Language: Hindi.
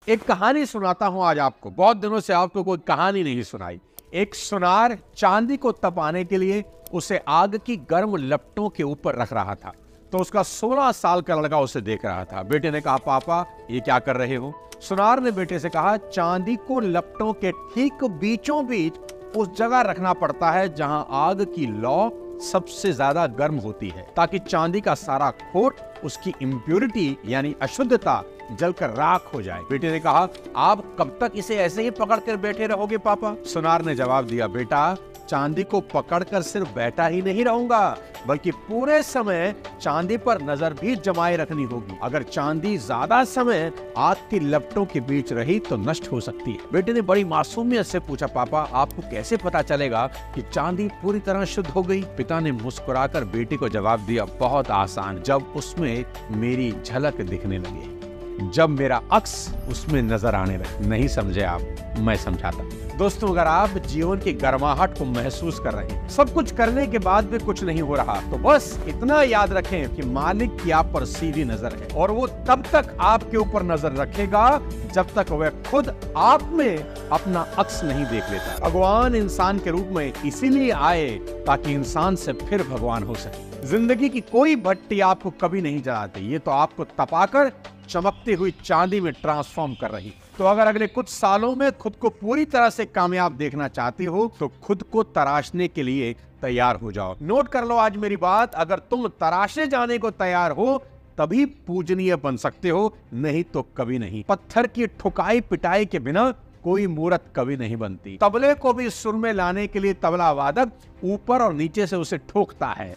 एक कहानी सुनाता हूं आज आपको। बहुत दिनों से आपको कोई कहानी नहीं सुनाई। एक सुनार चांदी को तपाने के लिए उसे आग की गर्म लपटों के ऊपर रख रहा था। तो उसका 16 साल का लड़का उसे देख रहा था। बेटे ने कहा, पापा ये क्या कर रहे हो? सुनार ने बेटे से कहा, चांदी को लपटों के ठीक बीचों बीच उस जगह रखना पड़ता है जहां आग की लौ सबसे ज्यादा गर्म होती है, ताकि चांदी का सारा खोट, उसकी इम्प्योरिटी यानी अशुद्धता जलकर राख हो जाए। बेटे ने कहा, आप कब तक इसे ऐसे ही पकड़कर बैठे रहोगे पापा? सुनार ने जवाब दिया, बेटा चांदी को पकड़कर सिर्फ बैठा ही नहीं रहूंगा, बल्कि पूरे समय चांदी पर नजर भी जमाए रखनी होगी। अगर चांदी ज्यादा समय आग की लपटों के बीच रही तो नष्ट हो सकती है। बेटे ने बड़ी मासूमियत से पूछा, पापा आपको कैसे पता चलेगा कि चांदी पूरी तरह शुद्ध हो गई? पिता ने मुस्कुराकर बेटे को जवाब दिया, बहुत आसान, जब उसमें मेरी झलक दिखने लगे, जब मेरा अक्स उसमें नजर आने लगे। नहीं समझे आप? मैं समझाता। दोस्तों, अगर आप जीवन की गर्माहट को महसूस कर रहे हैं, सब कुछ करने के बाद भी कुछ नहीं हो रहा, तो बस इतना याद रखें कि मालिक की आप पर सीधी नजर है, और वो तब तक आपके ऊपर नजर रखेगा जब तक वह खुद आप में अपना अक्स नहीं देख लेता। भगवान इंसान के रूप में इसीलिए आए ताकि इंसान से फिर भगवान हो सके। जिंदगी की कोई भट्टी आपको कभी नहीं जलाती, ये तो आपको तपाकर चमकती हुई चांदी में ट्रांसफॉर्म कर रही। तो अगर अगले कुछ सालों में खुद को पूरी तरह से कामयाब देखना चाहती हो तो खुद को तराशने के लिए तैयार हो जाओ। नोट कर लो आज मेरी बात, अगर तुम तराशे जाने को तैयार हो तभी पूजनीय बन सकते हो, नहीं तो कभी नहीं। पत्थर की ठुकाई पिटाई के बिना कोई मूर्त कभी नहीं बनती। तबले को भी सुर में लाने के लिए तबला वादक ऊपर और नीचे से उसे ठोकता है।